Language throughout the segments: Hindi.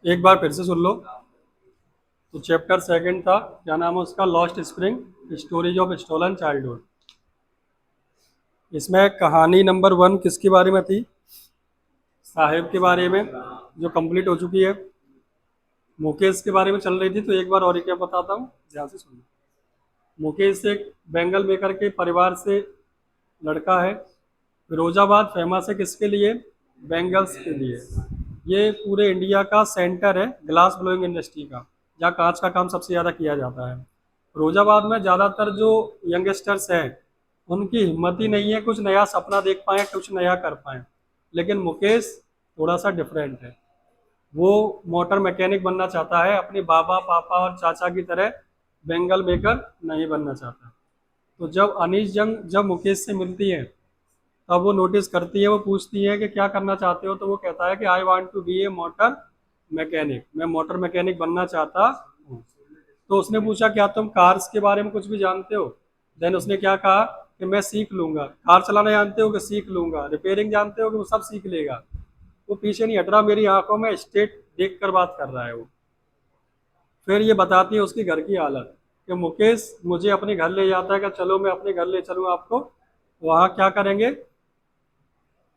एक बार फिर से सुन लो। तो चैप्टर सेकंड था, क्या नाम है उसका, lost spring stories of stolen childhood. इसमें कहानी नंबर 1 किसके बारे में थी? साहिब के बारे में, जो कंप्लीट हो चुकी है। मुकेश के बारे में चल रही थी, तो एक बार और क्या बताता हूँ, ध्यान से सुनो। मुकेश एक बेंगल मेकर के परिवार से लड़का है। फिरोजाबाद फेमस है किसके लिए? बेंगल्स के लिए। ये पूरे इंडिया का सेंटर है ग्लास ब्लोइंग इंडस्ट्री का, जहाँ कांच का काम सबसे ज़्यादा किया जाता है। फिरोजाबाद में ज़्यादातर जो यंगस्टर्स हैं, उनकी हिम्मत ही नहीं है कुछ नया सपना देख पाएँ, कुछ नया कर पाएँ। लेकिन मुकेश थोड़ा सा डिफरेंट है। वो मोटर मैकेनिक बनना चाहता है, अपने बाबा पापा और चाचा की तरह बेंगल मेकर नहीं बनना चाहता। तो जब अनीश जंग जब मुकेश से मिलती है, तब वो नोटिस करती है, वो पूछती है कि क्या करना चाहते हो, तो वो कहता है कि I want to be a motor mechanic, मैं मोटर मैकेनिक बनना चाहता हूँ। तो उसने पूछा क्या तुम कार्स के बारे में कुछ भी जानते हो? देन उसने क्या कहा कि मैं सीख लूंगा। कार चलाना जानते हो? कि सीख लूंगा। रिपेयरिंग जानते हो? कि वो सब सीख लेगा। वो पीछे नहीं हट रहा, मेरी आंखों में स्टेट देख कर बात कर रहा है वो। फिर ये बताती है उसकी घर की हालत, कि मुकेश मुझे अपने घर ले जाता है कि चलो मैं अपने घर ले चलूँ आपको। वहाँ क्या करेंगे,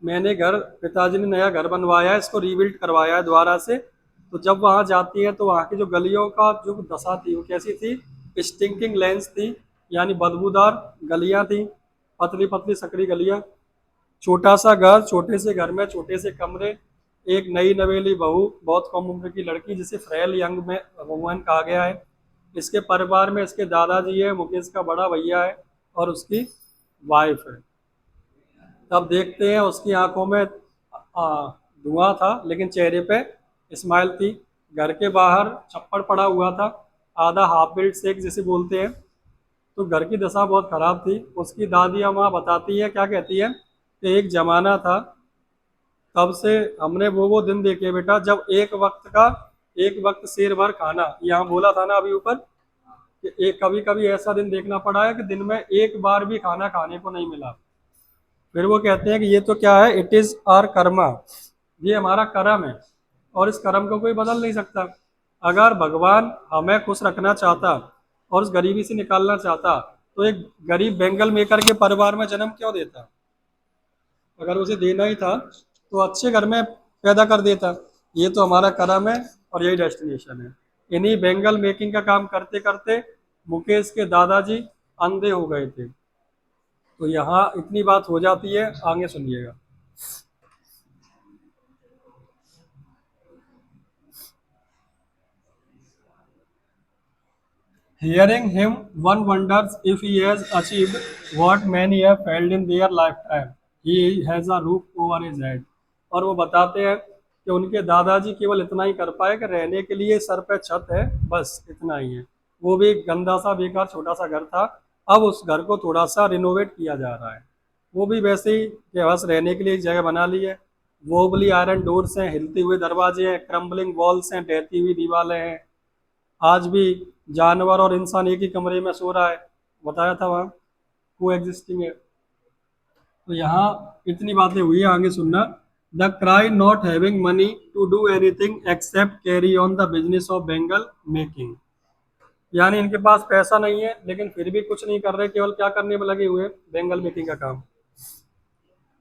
मैंने घर, पिताजी ने नया घर बनवाया है, इसको रीबिल्ड करवाया है दोबारा से। तो जब वहाँ जाती है तो वहाँ की जो गलियों का जो दशा थी वो कैसी थी? स्टिंकिंग लेंस थी, यानी बदबूदार गलियाँ थी, पतली पतली सकरी गलियाँ। छोटा सा घर, छोटे से घर में छोटे से कमरे। एक नई नवेली बहू, बहुत कम उम्र की लड़की जिसे फ्रेल यंग में वुमन कहा गया है। इसके परिवार में इसके दादाजी है, मुकेश का बड़ा भैया है, और उसकी वाइफ है। तब देखते हैं उसकी आंखों में धुआं था, लेकिन चेहरे पे स्माइल थी। घर के बाहर छप्पड़ पड़ा हुआ था, आधा हाफ बिल्ड शेक जिसे बोलते हैं। तो घर की दशा बहुत खराब थी। उसकी दादी अम्मा बताती है, क्या कहती है, कि एक जमाना था, तब से हमने वो दिन देखे बेटा जब एक वक्त शेर भर खाना, यहाँ बोला था ना अभी ऊपर, कि एक कभी कभी ऐसा दिन देखना पड़ा है कि दिन में एक बार भी खाना खाने को नहीं मिला। फिर वो कहते हैं कि ये तो क्या है, इट इज आर कर्मा, ये हमारा कर्म है, और इस कर्म को कोई बदल नहीं सकता। अगर भगवान हमें खुश रखना चाहता और उस गरीबी से निकालना चाहता, तो एक गरीब बेंगल मेकर के परिवार में जन्म क्यों देता? अगर उसे देना ही था तो अच्छे घर में पैदा कर देता। ये तो हमारा कर्म है, और यही डेस्टिनेशन है। इन्हीं बेंगल मेकिंग का काम करते करते मुकेश के दादाजी अंधे हो गए थे। तो यहाँ इतनी बात हो जाती है, आगे सुनिएगा। Hearing him, one wonders if he has achieved what many have failed in their lifetime. He has a roof over his head. और वो बताते हैं कि उनके दादाजी केवल इतना ही कर पाए कि रहने के लिए सर पे छत है, बस इतना ही है। वो भी एक गंदा सा बेकार छोटा सा घर था, अब उस घर को थोड़ा सा रिनोवेट किया जा रहा है। वो भी वैसे ही कि बस रहने के लिए एक जगह बना ली है। वोबली आयरन डोर्स हैं, हिलते हुए दरवाजे हैं, क्रम्बलिंग वॉल्स हैं, बहती हुई दीवारें हैं। आज भी जानवर और इंसान एक ही कमरे में सो रहा है, बताया था वहाँ, को एग्जिस्टिंग है। तो यहाँ इतनी बातें हुई है, आगे सुनना। The cry not having money to do anything except carry on the business of bangle making, यानी इनके पास पैसा नहीं है लेकिन फिर भी कुछ नहीं कर रहे, केवल क्या करने में लगे हुए हैं? बेंगल मेकिंग का काम।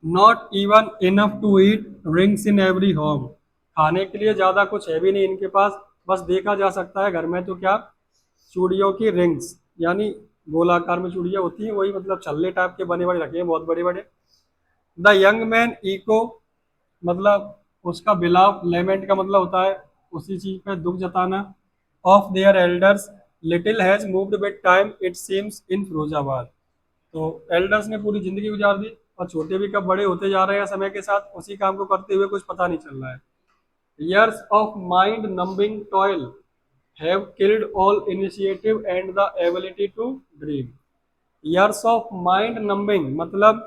Not even enough to eat, rings in every home, खाने के लिए ज़्यादा कुछ है भी नहीं इनके पास। बस देखा जा सकता है घर में तो क्या, चूड़ियों की रिंग्स, यानी गोलाकार में चूड़ियाँ होती हैं, वही मतलब छल्ले टाइप के बने बने रखे हैं, बहुत बड़े बड़े। द यंग मैन इको, मतलब उसका बिलाव, लेमेंट का मतलब होता है उसी चीज पे दुख जताना। Of their elders, little has moved with time it seems in Firozabad. तो एल्डर्स ने पूरी जिंदगी गुजार दी, और छोटे भी कब बड़े होते जा रहे हैं समय के साथ, उसी काम को करते हुए, कुछ पता नहीं चल रहा है। years of mind numbing toil have killed all initiative and the ability to dream। years of mind numbing मतलब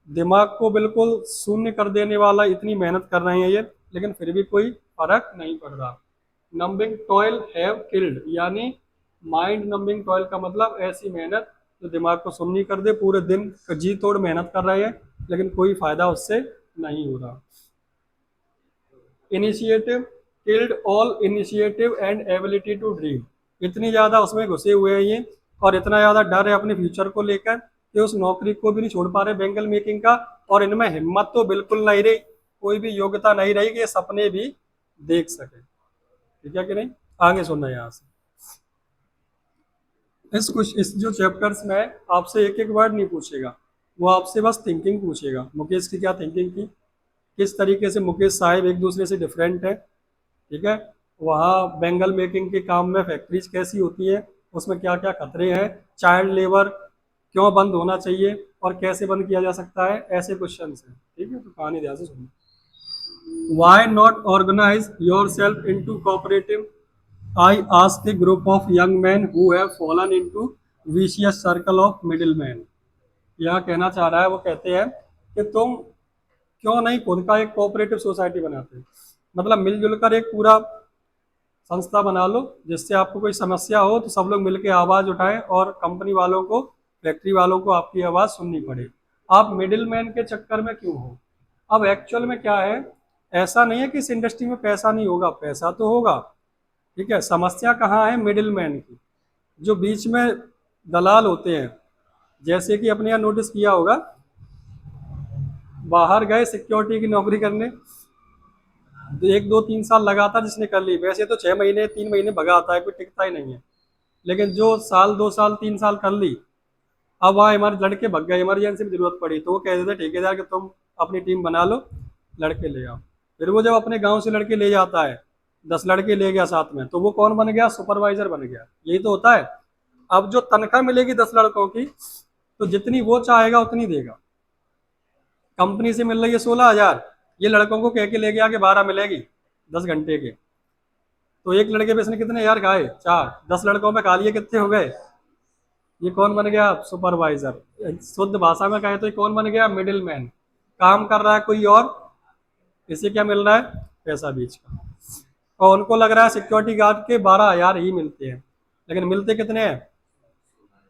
दिमाग को बिल्कुल शून्य कर देने वाला, इतनी मेहनत कर रहे हैं ये, लेकिन फिर भी कोई फर्क नहीं पड़ रहा। नंबिंग टॉयल हैव किल्ड, यानी माइंड नंबिंग टॉयल का मतलब ऐसी मेहनत जो दिमाग को शून्य कर दे, पूरे दिन जी तोड़ मेहनत कर रहे हैं लेकिन कोई फायदा उससे नहीं हो रहा। Initiative, killed all initiative and ability to dream. इतनी ज़्यादा उसमें घुसे हुए हैं ये, और इतना ज़्यादा डर है अपने फ्यूचर को लेकर कि उस नौकरी को भी नहीं छोड़ पा रहे बैंगल मेकिंग का। और इनमें हिम्मत तो बिल्कुल नहीं रही, कोई भी योग्यता नहीं रही कि ये सपने भी देख सके। ठीक है कि नहीं? आगे सुनना है यहाँ से। इस जो चैप्टर्स में आपसे एक एक वर्ड नहीं पूछेगा, वो आपसे बस थिंकिंग पूछेगा। मुकेश की क्या थिंकिंग थी, किस तरीके से मुकेश साहब एक दूसरे से डिफरेंट है। ठीक है, वहाँ बेंगल मेकिंग के काम में फैक्ट्रीज कैसी होती है, उसमें क्या क्या खतरे हैं, चाइल्ड लेबर क्यों बंद होना चाहिए और कैसे बंद किया जा सकता है, ऐसे क्वेश्चन हैं। ठीक है, तो कहानी ध्यान से सुनो। Why not organize yourself into cooperative? I asked a group of young men who have fallen into vicious circle of middlemen. यह कहना चाह रहा है, वो कहते हैं कि तुम क्यों नहीं खुद का एक कोऑपरेटिव सोसाइटी बनाते, मतलब मिलजुल कर एक पूरा संस्था बना लो, जिससे आपको कोई समस्या हो तो सब लोग मिलकर आवाज़ उठाएं और कंपनी वालों को, फैक्ट्री वालों को आपकी आवाज़ सुननी पड़े। आप मिडिल मैन के चक्कर में क्यों हो? अब एक्चुअल में क्या है, ऐसा नहीं है कि इस इंडस्ट्री में पैसा नहीं होगा, पैसा तो होगा। ठीक है, समस्या कहाँ है? मिडिल मैन की, जो बीच में दलाल होते हैं। जैसे कि अपने यहाँ नोटिस किया होगा, बाहर गए सिक्योरिटी की नौकरी करने, 1 2 3 साल लगातार जिसने कर ली, वैसे तो 6 महीने 3 महीने भगा आता है, कोई टिकता ही नहीं है। लेकिन जो साल 2 साल 3 साल कर ली, अब वहाँ हमारे लड़के भग गए, इमरजेंसी में जरूरत पड़ी, तो वो कह देते ठेकेदार कि तुम अपनी टीम बना लो, लड़के ले आओ। फिर वो जब अपने गांव से लड़के ले जाता है, 10 लड़के ले गया साथ में, तो वो कौन बन गया? सुपरवाइजर बन गया। यही तो होता है। अब जो तनख्वाह मिलेगी 10 लड़कों की, तो जितनी वो चाहेगा उतनी देगा। कंपनी से मिल रही है 16,000, ये लड़कों को कह के ले गया कि 12 मिलेगी 10 घंटे के, तो एक लड़के पे इसने कितने यार खाए? 4। 10 लड़कों में खा लिए, कितने हो गए? ये कौन बन गया? सुपरवाइजर। शुद्ध भाषा में कहें तो ये कौन बन गया? Middle man. काम कर रहा है कोई और, इसे क्या मिल रहा है? पैसा बीच का। और उनको लग रहा है सिक्योरिटी गार्ड के 12,000 ही मिलते हैं, लेकिन मिलते कितने हैं?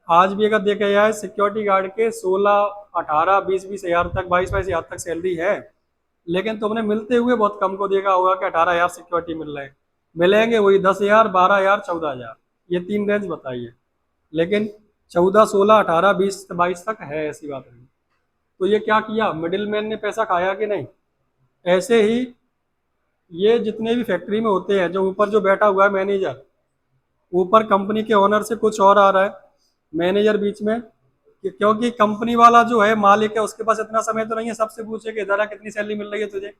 आज भी अगर देखा जाए सिक्योरिटी गार्ड के 16 18 20 हजार तक, 22 हजार तक सैलरी है, लेकिन तुमने मिलते हुए बहुत कम को देखा होगा कि 18,000 सिक्योरिटी मिल रहे हैं। मिलेंगे वही 10,000 12,000 14,000, ये 3 रेंज बताइए। लेकिन 14 16 18 20 22 तक है, ऐसी बात नहीं। तो ये क्या किया? मिडिल मैन ने पैसा खाया कि नहीं? ऐसे ही ये जितने भी फैक्ट्री में होते हैं, जो ऊपर जो बैठा हुआ है मैनेजर, ऊपर कंपनी के ओनर से कुछ और आ रहा है, मैनेजर बीच में, क्योंकि कंपनी वाला जो है मालिक है, उसके पास इतना समय तो नहीं है सबसे पूछे कि जरा कितनी सैलरी मिल रही है तुझे।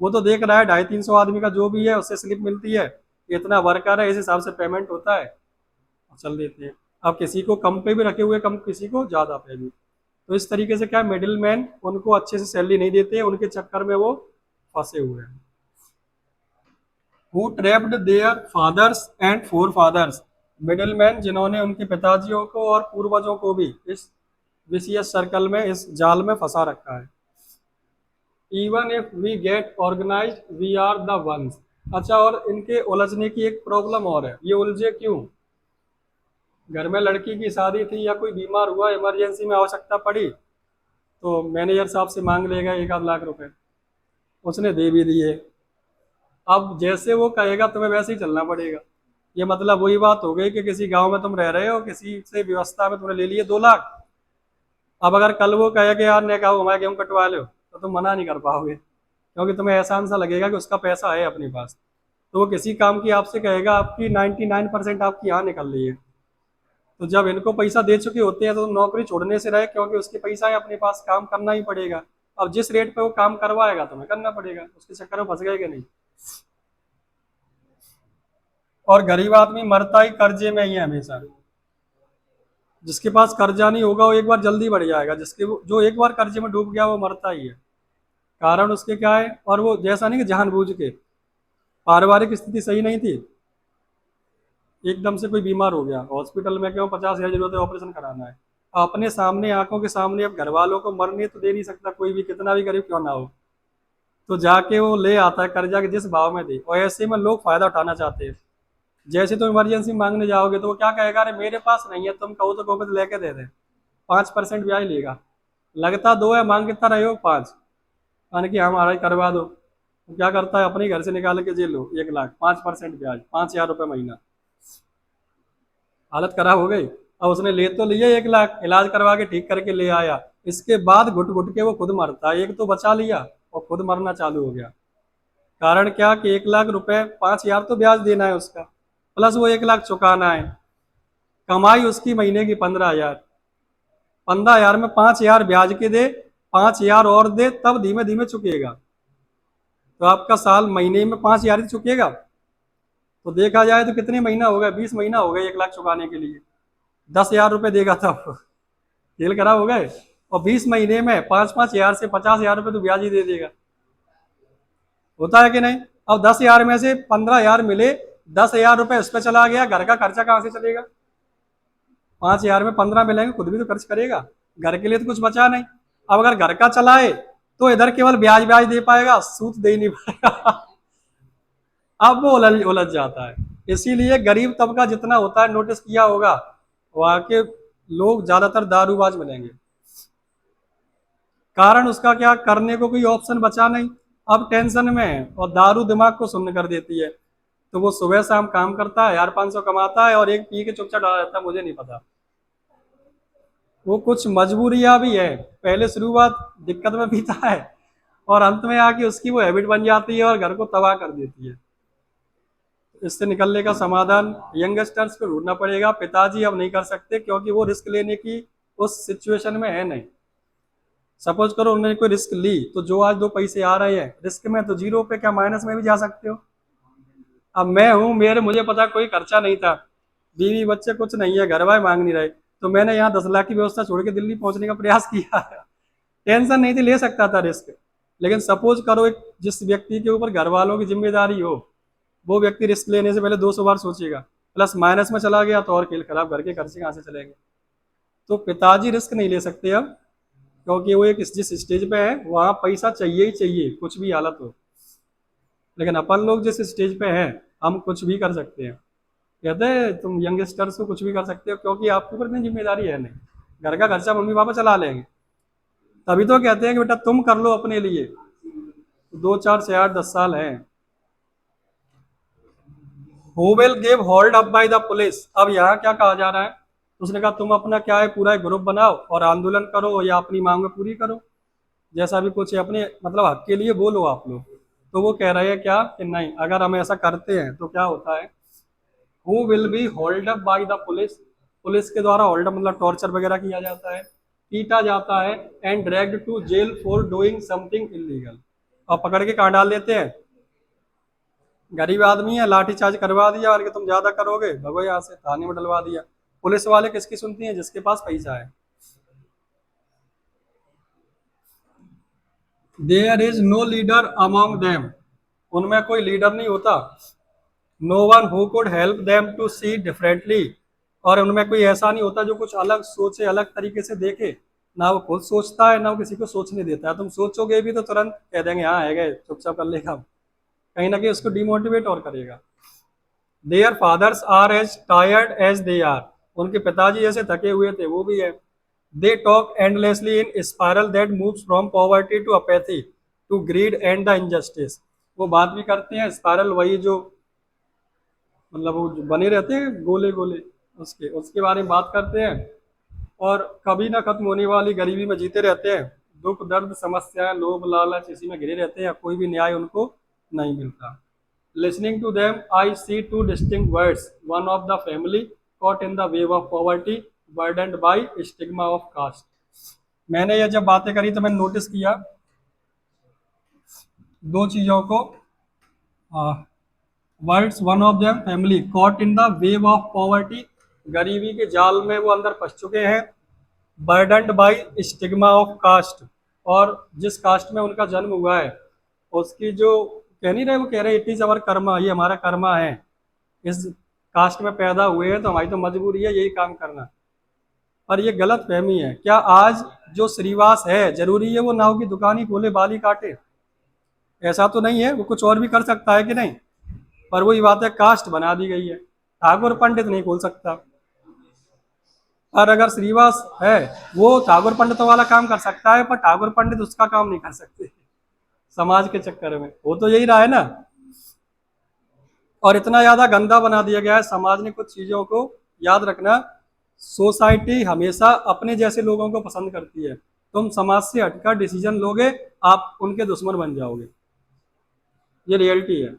वो तो देख रहा है 250-300 आदमी का जो भी है उससे स्लिप मिलती है, इतना वर्कर है, इस हिसाब से पेमेंट होता है, चल देते हैं। अब किसी को कम पे भी रखे हुए, कम किसी को ज़्यादा पे भी। तो इस तरीके से क्या, मिडिल मैन उनको अच्छे से सैलरी नहीं देते हैं, उनके चक्कर में वो फंसे हुए हैं। Who trapped their fathers and forefathers. Middle man जिन्होंने उनके पिताजियों को और पूर्वजों को भी इस विशियस सर्कल में, इस जाल में फंसा रखा है। Even if we get organize we are the ones. अच्छा, और इनके उलझने की एक प्रॉब्लम और है, ये उलझे क्यों? घर में लड़की की शादी थी या कोई बीमार हुआ, इमरजेंसी में आवश्यकता पड़ी, तो मैनेजर साहब से मांग लेगा 1 आध लाख रुपए, उसने दे भी दिए। अब जैसे वो कहेगा तुम्हें वैसे ही चलना पड़ेगा। ये मतलब वही बात हो गई कि किसी गांव में तुम रह रहे हो, किसी से व्यवस्था में तुमने ले लिए 2 लाख। अब अगर कल वो कहे कि यार ने कहा हमारे गेहूं कटवा लो, तो तुम मना नहीं कर पाओगे, क्योंकि तुम्हें एहसान सा लगेगा कि उसका पैसा है अपने पास। तो वो किसी काम की आपसे कहेगा, आपकी 99% आपकी यहाँ निकल रही है। तो जब इनको पैसा दे चुके होते हैं तो नौकरी छोड़ने से रहे, क्योंकि उसके पैसा है अपने पास, काम करना ही पड़ेगा। अब जिस रेट पे वो काम करवाएगा तुम्हें करना पड़ेगा, उसके चक्कर में फंस गए कि नहीं। और गरीब आदमी मरता ही कर्जे में ही है हमेशा। जिसके पास कर्जा नहीं होगा वो एक बार जल्दी बढ़ जाएगा, जो एक बार कर्जे में डूब गया वो मरता ही है। कारण उसके क्या है, और वो जैसा नहीं कि जानबूझ के, पारिवारिक स्थिति सही नहीं थी, एकदम से कोई बीमार हो गया, हॉस्पिटल में क्यों 50,000 जरूरत है, ऑपरेशन कराना है, अपने सामने आंखों के सामने, अब घर वालों को मरने तो दे नहीं सकता कोई भी, कितना भी गरीब क्यों ना हो, तो जाके वो ले आता है कर्जा के जिस भाव में दे। और ऐसे में लोग फायदा उठाना चाहते हैं। जैसे तुम इमरजेंसी मांगने जाओगे तो वो क्या कहेगा, अरे मेरे पास नहीं है, तुम कहो तो कहो तो लेके दे दे, 5% ब्याज लेगा। लगता 2 है, मांग कितना रहे हो? 5, यानी कि हमारा ही करवा दो। तो क्या करता है, अपने घर से निकाल के, जे लो 1 लाख, 5% ब्याज, 5,000 रुपये महीना। हालत खराब हो गई। अब उसने ले तो लिया 1 लाख, इलाज करवा के ठीक करके ले आया, इसके बाद घुट घुट के वो खुद मरता है। एक तो बचा लिया और खुद मरना चालू हो गया। कारण क्या कि 1 लाख रुपए, 5,000 तो ब्याज देना है उसका, प्लस वो 1 लाख चुकाना है। कमाई उसकी महीने की 15,000, 15,000 में 5,000 ब्याज के दे, 5,000 और दे, तब धीमे धीमे चुकेगा। तो आपका साल महीने में 5,000 ही चुकेगा। तो देखा जाए तो कितने महीना हो गए, 20 महीना हो गए 1 लाख चुकाने के लिए। 10,000 रुपये देगा तब खेल खराब हो गए। और 20 महीने में 5-5 हजार से 50,000 रुपये तो ब्याज ही दे देगा। होता है कि नहीं। अब 10,000 में से 15,000 मिले, 10,000 रुपये उस पर चला गया, घर का खर्चा कहाँ से चलेगा। 5,000 में 15 मिलेंगे, खुद भी तो खर्च करेगा, घर के लिए तो कुछ बचा नहीं। अब अगर घर का चलाए तो इधर केवल ब्याज ब्याज दे पाएगा, सूद दे ही नहीं पाएगा। अब वो उलझ उलझ जाता है। इसीलिए गरीब तबका जितना होता है, नोटिस किया होगा, वहां के लोग ज्यादातर दारूबाज बनेंगे। कारण उसका क्या, करने को कोई ऑप्शन बचा नहीं, अब टेंशन में है, और दारू दिमाग को सुन्न कर देती है। तो वो सुबह शाम काम करता है, 1,500 कमाता है, और एक पी के चुपचाप डाला रहता है, मुझे नहीं पता। वो कुछ मजबूरियां भी है, पहले शुरुआत दिक्कत में पीता है, और अंत में आके उसकी वो हैबिट बन जाती है और घर को तबाह कर देती है। इससे निकलने का समाधान यंगस्टर्स को ढूंढना पड़ेगा। पिताजी अब नहीं कर सकते, क्योंकि वो रिस्क लेने की उस सिचुएशन में है नहीं। सपोज करो उन्होंने कोई रिस्क ली, तो जो आज 2 पैसे आ रहे हैं रिस्क में, तो जीरो पे क्या माइनस में भी जा सकते हो। अब मैं हूँ, मुझे पता कोई खर्चा नहीं था, बीवी बच्चे कुछ नहीं है, घर वाले मांग नहीं रहे, तो मैंने यहाँ 10 लाख की व्यवस्था छोड़ के दिल्ली पहुंचने का प्रयास किया। टेंशन नहीं थी, ले सकता था रिस्क। लेकिन सपोज करो एक जिस व्यक्ति के ऊपर घर वालों की जिम्मेदारी हो, वो व्यक्ति रिस्क लेने से पहले 200 बार सोचेगा। प्लस माइनस में चला गया तो और खेल खराब, घर के खर्चे कहाँ से चलेंगे। तो पिताजी रिस्क नहीं ले सकते अब, क्योंकि वो एक जिस स्टेज पे है वहाँ पैसा चाहिए ही चाहिए, कुछ भी हालत हो। लेकिन अपन लोग जिस स्टेज पे हैं, हम कुछ भी कर सकते हैं। कहते हैं तुम यंगस्टर्स को कुछ भी कर सकते हो, क्योंकि आपके ऊपर इतनी जिम्मेदारी है नहीं, घर का खर्चा मम्मी पापा चला लेंगे। तभी तो कहते हैं कि बेटा तुम कर लो अपने लिए। 2 4 से 8 10 साल हैं। Who will give hold up by the police. अब यहाँ क्या कहा जा रहा है, उसने कहा तुम अपना क्या है पूरा एक ग्रुप बनाओ और आंदोलन करो या अपनी मांग पूरी करो, जैसा भी कुछ है, अपने मतलब हक के लिए बोलो आप लोग। तो वो कह रहे हैं क्या कि नहीं, अगर हम ऐसा करते हैं तो क्या होता है, who will be hold up by the police. Police के द्वारा होल्ड अप मतलब टॉर्चर वगैरह किया जाता है, पीटा जाता है, and dragged to jail for doing something illegal. और पकड़ के कहाँ डाल देते हैं, गरीब आदमी है, लाठी चार्ज करवा दिया, और कि तुम ज्यादा करोगे भगो यहाँ से, थाने में डलवा दिया। पुलिस वाले किसकी सुनती हैं, जिसके पास पैसा है। There is no leader among them. उनमें कोई लीडर नहीं होता। No one who could help them to see differently. और उनमें कोई ऐसा नहीं होता जो कुछ अलग सोचे, अलग तरीके से देखे। ना वो खुद सोचता है, ना वो किसी को सोचने देता है। तुम सोचोगे भी तो तुरंत कह देंगे हाँ है गए, चुपचाप कर लेगा, कहीं ना कहीं उसको डिमोटिवेट और करेगा। Their fathers are as tired as they are. उनके पिताजी जैसे थके हुए थे वो भी है। They talk endlessly in spiral that moves from poverty to apathy to greed and the injustice. वो बात भी करते हैं स्पायरल, वही जो मतलब वो जो बने रहते हैं गोले गोले, उसके उसके बारे में बात करते हैं। और कभी ना खत्म होने वाली गरीबी में जीते रहते हैं, दुख दर्द समस्याएं लोभ लालच इसी में घिरे रहते हैं, कोई भी न्याय उनको नहीं मिलता। Listening to them, I see two distinct words. One of the family caught in the wave of poverty, burdened by stigma of caste. मैंने ये जब बातें करी तो मैंने नोटिस किया दो चीजों को। Words, one of them family caught in the wave of poverty, गरीबी के जाल में वो अंदर फंस चुके हैं। बर्डन्ड बाय स्टिग्मा ऑफ कास्ट, और जिस कास्ट में उनका जन्म हुआ है उसकी जो कह नहीं रहे, वो कह रहे इट इज अवर कर्मा, ये हमारा कर्मा है, इस कास्ट में पैदा हुए हैं तो हमारी तो मजबूरी है यही काम करना। और ये गलत फहमी है। क्या आज जो श्रीवास है जरूरी है वो नाव की दुकान ही खोले, बाली काटे? ऐसा तो नहीं है, वो कुछ और भी कर सकता है कि नहीं। पर वही बात है, कास्ट बना दी गई है। ठाकुर पंडित नहीं खोल सकता। और अगर श्रीवास है वो ठाकुर पंडितों वाला काम कर सकता है, पर ठाकुर पंडित उसका काम नहीं कर सकते। समाज के चक्कर में हो तो यही रहा है ना। और इतना ज्यादा गंदा बना दिया गया है समाज ने कुछ चीजों को। याद रखना, सोसाइटी हमेशा अपने जैसे लोगों को पसंद करती है। तुम समाज से हटकर डिसीजन लोगे, आप उनके दुश्मन बन जाओगे। ये रियलिटी है।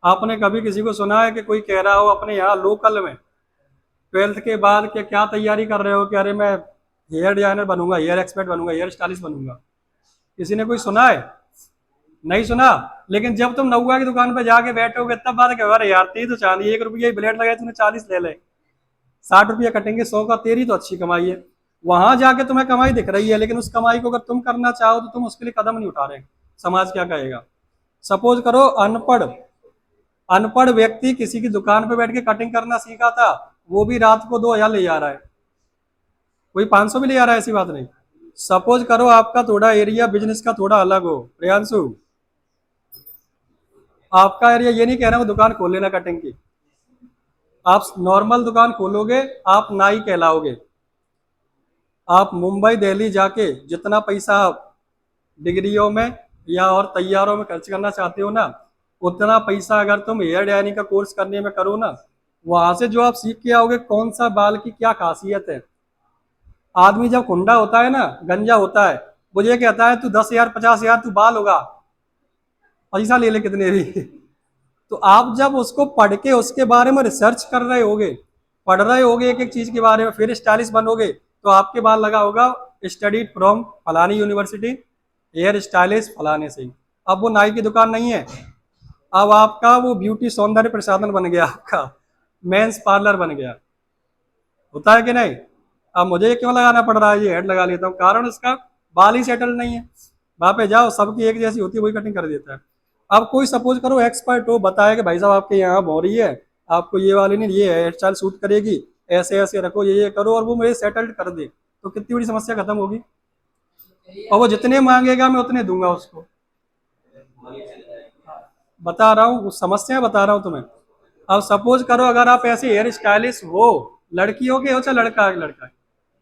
आपने कभी किसी को सुना है कि कोई कह रहा हो अपने यहाँ लोकल में, 12th के बाद क्या क्या तैयारी कर रहे हो कि अरे मैं हेयर डिजाइनर बनूंगा, हेयर एक्सपर्ट बनूंगा, हेयर स्टाइलिस्ट बनूंगा? किसी ने कोई सुना है? नहीं सुना। लेकिन जब तुम नौआ की दुकान पे जाके बैठोगे तब बात कहो, अरे यार तेरी तो चांदी 1 रुपया ही ब्लेड लगाया तूने 40 ले ले, 60 रुपया कटेंगे 100 का, तेरी तो अच्छी कमाई है। वहां जाके तुम्हें कमाई दिख रही है, लेकिन उस कमाई को अगर तुम करना चाहो तो तुम उसके लिए कदम नहीं उठा रहे। समाज क्या कहेगा? सपोज करो अनपढ़ अनपढ़ व्यक्ति किसी की दुकान पे बैठ के कटिंग करना सीखा था, वो भी रात को 2,000 ले जा रहा है, कोई 500 भी ले जा रहा है, ऐसी बात नहीं। सपोज करो आपका थोड़ा एरिया बिजनेस का थोड़ा अलग हो, प्रियांशु, आपका एरिया, ये नहीं कह रहा हूँ दुकान खोल लेना कटिंग की, आप नॉर्मल दुकान खोलोगे, आप नाई कहलाओगे। आप मुंबई दिल्ली जाके जितना पैसा आप डिग्रियों में या और तैयारों में खर्च करना चाहते हो ना, उतना पैसा अगर तुम हेयर डायनिंग का कोर्स करने में करो ना, वहां से जो आप सीख के आओगे कौन सा बाल की क्या खासियत है। आदमी जब कुंडा होता है ना, गंजा होता है, वो ये कहता है तू 10,000 50,000 तू बाल होगा, पैसा ले ले कितने भी। तो आप जब उसको पढ़ के उसके बारे में रिसर्च कर रहे होगे, पढ़ रहे होगे एक एक चीज के बारे में, फिर स्टाइलिश बनोगे, तो आपके बाल लगा होगा स्टडीड फ्रॉम फलानी यूनिवर्सिटी, हेयर स्टाइलिश फलाने से। अब वो नाई की दुकान नहीं है, अब आपका वो ब्यूटी सौंदर्य प्रसाधन बन गया, आपका मेंस पार्लर बन गया। होता है कि नहीं? अब मुझे ये क्यों लगाना पड़ रहा है, ये हेड लगा लेता हूँ, कारण उसका बाल ही सेटल नहीं है। वहां पे जाओ सबकी एक जैसी होती है, वही कटिंग कर देता है। अब कोई सपोज करो एक्सपर्ट हो, बताया कि भाई साहब आपके यहाँ हो रही है, आपको ये वाली नहीं, ये हेयर स्टाइल सूट करेगी, ऐसे ऐसे रखो, ये करो, और वो मुझे सेटल्ड कर दे, तो कितनी बड़ी समस्या खत्म होगी। और वो जितने मांगेगा मैं उतने दूंगा उसको। बता रहा हूँ, समस्या बता रहा हूँ तुम्हें। अब सपोज करो अगर आप ऐसे हेयर स्टाइलिस्ट हो, लड़कियों के हो चाहे लड़का है, लड़का है,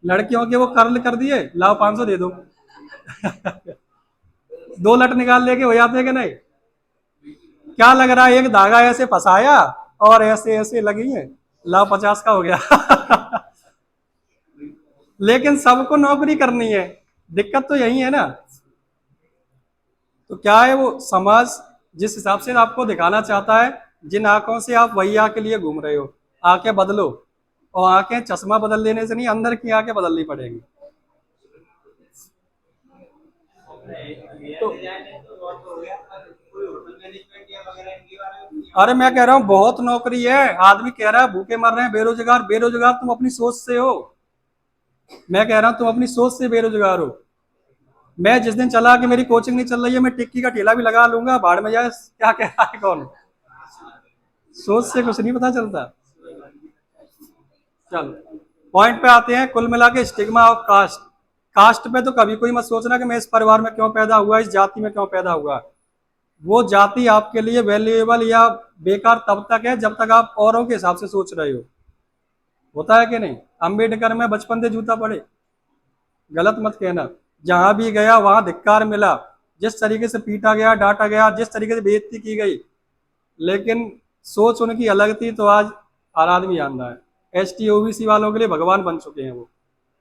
लड़कियों के वो कर्ल कर दिए, लाओ 500 दे दो। 2 लट निकाल लेके हो जाते हैं कि नहीं? क्या लग रहा है, एक धागा ऐसे फंसाया और ऐसे ऐसे लगी है, लाओ 50 का हो गया। लेकिन सबको नौकरी करनी है, दिक्कत तो यही है ना। तो क्या है, वो समाज जिस हिसाब से आपको दिखाना चाहता है, जिन आंखों से आप वही आंख के लिए घूम रहे हो, आंखें बदलो। और आंखें चश्मा बदल लेने से नहीं, अंदर की आंखें बदलनी पड़ेंगी। तो अरे मैं कह रहा हूँ बहुत नौकरी है, आदमी कह रहा है भूखे मर रहे हैं, बेरोजगार, बेरोजगार तुम अपनी सोच से हो। मैं कह रहा हूँ तुम अपनी सोच से बेरोजगार हो। मैं जिस दिन चला कि मेरी कोचिंग नहीं चल रही है, मैं टिक्की का ठेला भी लगा लूंगा, भाड़ में जाए, क्या कह रहा है कौन। सोच से कुछ नहीं पता चलता। चलो पॉइंट पे आते हैं। कुल मिला के स्टिग्मा ऑफ कास्ट, कास्ट पे तो कभी कोई मत सोचना कि मैं इस परिवार में क्यों पैदा हुआ, इस जाति में क्यों पैदा हुआ। वो जाति आपके लिए वैल्यूएबल या बेकार तब तक है जब तक आप औरों के हिसाब से सोच रहे हो। होता है कि नहीं? अम्बेडकर में बचपन से जूता पड़े, गलत मत कहना। जहां भी गया वहां धिक्कार मिला, जिस तरीके से पीटा गया, डांटा गया, जिस तरीके से बेइज्जती की गई, लेकिन सोच उनकी अलग थी, तो आज हर आदमी जान रहा है। एस टी ओबीसी वालों के लिए भगवान बन चुके हैं वो।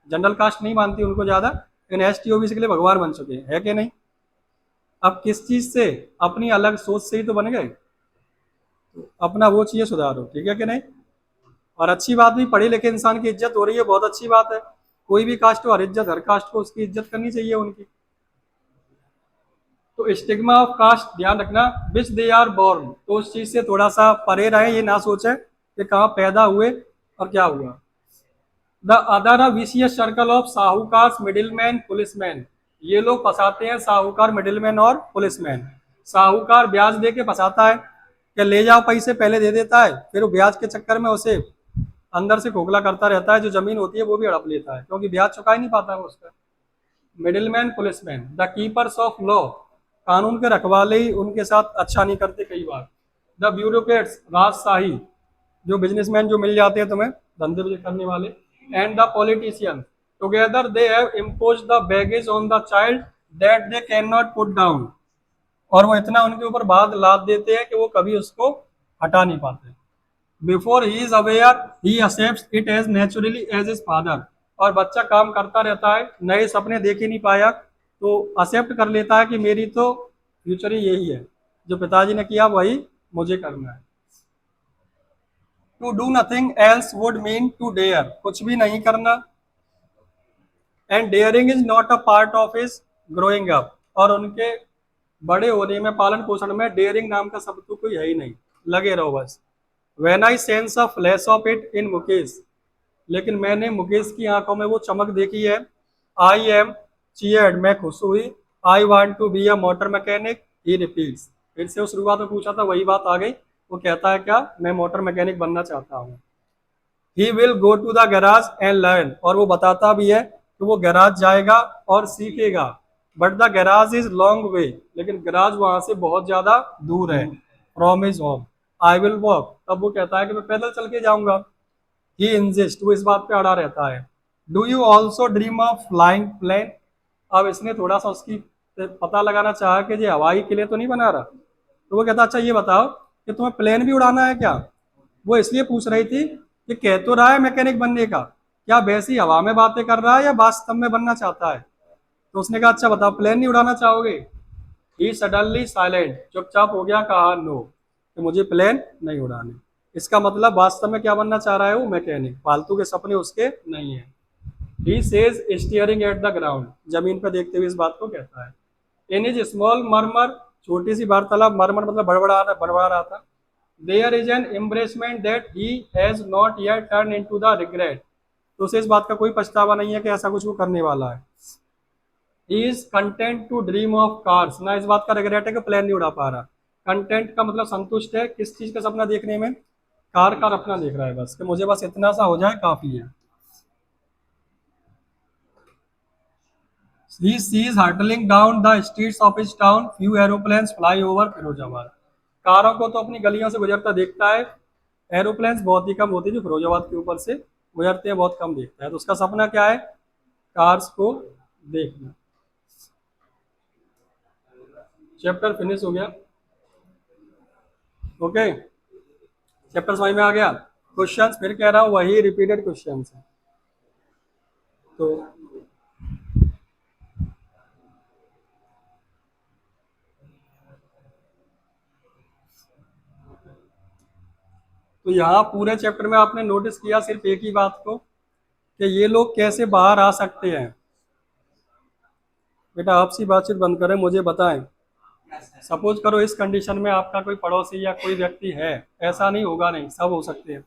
जनरल कास्ट नहीं मानती उनको ज्यादा, लेकिन एस टी ओबीसी के लिए भगवान बन चुके हैं, है कि नहीं? अब किस चीज से? अपनी अलग सोच से ही तो बन गए। तो अपना वो चीजें सुधारो, ठीक है कि नहीं? और अच्छी बात भी, पढ़े लिखे इंसान की इज्जत हो रही है, बहुत अच्छी बात है। कोई भी कास्ट हो, हर इज्जत, हर कास्ट को उसकी इज्जत करनी चाहिए उनकी। तो स्टिग्मा ऑफ कास्ट ध्यान रखना, विच दे आर बोर्न, तो उस चीज से थोड़ा सा परे रहे, ये ना सोचे कि कहाँ पैदा हुए और क्या हुआ। The other vicious circle of साहूकार, मिडिलमैन, पुलिसमैन, ये लोग फंसाते हैं साहूकार, मिडिलमैन और पुलिसमैन। साहूकार ब्याज दे के फंसाता है कि ले जाओ पैसे, पहले दे देता है, फिर वो ब्याज के चक्कर में उसे अंदर से खोखला करता रहता है, जो जमीन होती है वो भी हड़प लेता है, क्योंकि ब्याज चुका ही नहीं पाता वो उसका। Middleman, policeman, the keepers of law, कानून के रखवाले ही उनके साथ अच्छा नहीं करते कई बार। द ब्यूरोक्रेट्स, राजशाही, जो बिजनेसमैन जो मिल जाते हैं तुम्हें धंधे करने वाले। And the politician, together they have imposed the baggage on the child that they can not put down, और वो इतना उनके ऊपर बात लाद देते हैं कि वो कभी उसको हटा नहीं पाते। Before he is aware he accepts it as naturally as his father. और बच्चा काम करता रहता है, नए सपने देख ही नहीं पाया तो एक्सेप्ट कर लेता है कि मेरी तो फ्यूचर ही यही है, जो पिताजी ने किया वही मुझे करना है। To do nothing else would mean to dare, कुछ भी नहीं करना। And daring is not a part of his growing up, और उनके बड़े होने में, पालन पोषण में डेयरिंग नाम का शब्द तो कोई है ही नहीं, लगे रहो बस। When I sense a flash of it in Mukesh, लेकिन मैंने मुकेश की आंखों में वो चमक देखी है। आई एम चीयर्ड, मैं खुश हुई। I want to be a motor mechanic, he repeats, फिर से उस शुरुआत में पूछा था वही बात आ गई। वो कहता है क्या, मैं मोटर मैकेनिक बनना चाहता हूँ। He will go to the garage and learn, और वो बताता भी है कि वो गैराज जाएगा और सीखेगा। But the garage is long way, लेकिन गैराज वहां से बहुत ज्यादा दूर है from his home. I will walk, तब वो कहता है कि मैं पैदल चल के जाऊंगा। ही इंसिस्ट, वो इस बात पे अड़ा रहता है। Do you also dream of flying plane, अब इसने थोड़ा सा उसकी पता लगाना चाहा कि ये हवाई किले तो नहीं बना रहा। तो वो कहता अच्छा ये बताओ कि तुम्हें प्लेन भी उड़ाना है क्या। वो इसलिए पूछ रही थी कि कह तो रहा है मैकेनिक बनने का, क्या वैसी हवा में बातें कर रहा है या वास्तव में बनना चाहता है। तो उसने कहा अच्छा बताओ प्लेन नहीं उड़ाना चाहोगे। ही सडनली साइलेंट, चुपचाप हो गया, कहा नो, कि मुझे प्लेन नहीं उड़ाने। इसका मतलब वास्तव में क्या बनना चाह रहा है वो, मैकेनिक। फालतू के सपने उसके नहीं है। He says steering at the ground, जमीन पर देखते हुए इस बात को कहता है। इन इज स्मॉल मर्मर, छोटी सी वार्तालाप, मर्मर मतलब बड़बड़ा रहा था। There is an embarrassment that he has not yet turn into the regret, तो उसे इस बात का कोई पछतावा नहीं है कि ऐसा कुछ वो करने वाला है। He is content to dream of cars, ना इस बात का रिग्रेट है कि प्लान नहीं उड़ा पा रहा। कंटेंट का मतलब संतुष्ट है, किस चीज का सपना देखने में, कार का अपना देख रहा है बस, कि मुझे बस इतना सा हो जाए काफी है। He sees hurtling down the streets of his town, few aeroplanes fly over Firozabad. कारों को तो अपनी गलियों से गुजरता देखता है, एरोप्लेन्स बहुत ही कम होती है जो फिरोजाबाद के ऊपर से गुजरते हैं, बहुत कम देखता है। तो उसका सपना क्या है, कार्स को देखना। चैप्टर फिनिश हो गया। ओके, चैप्टर समझ में आ गया। क्वेश्चंस फिर कह रहा हूँ वही रिपीटेड क्वेश्चंस हैं। तो यहाँ पूरे चैप्टर में आपने नोटिस किया सिर्फ एक ही बात को, कि ये लोग कैसे बाहर आ सकते हैं। बेटा आपसी बातचीत बंद करें, मुझे बताएं। सपोज करो इस कंडीशन में आपका कोई पड़ोसी या कोई व्यक्ति है, ऐसा नहीं होगा, नहीं सब हो सकते हैं।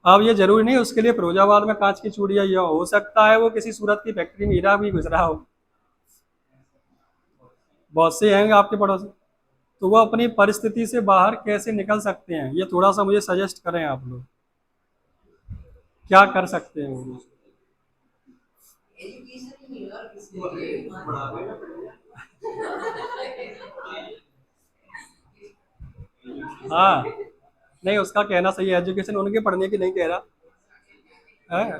अब ये जरूरी नहीं उसके लिए फिरोजाबाद में कांच की चूड़ियां, यह हो सकता है वो किसी सूरत की फैक्ट्री में हीरा भी गुजरा हो, बहुत से हैं आपके पड़ोसी। तो वो अपनी परिस्थिति से बाहर कैसे निकल सकते हैं, ये थोड़ा सा मुझे सजेस्ट करें आप लोग, क्या कर सकते हैं वो लोग। हाँ, नहीं उसका कहना सही है, एजुकेशन उनके पढ़ने की नहीं कह रहा है।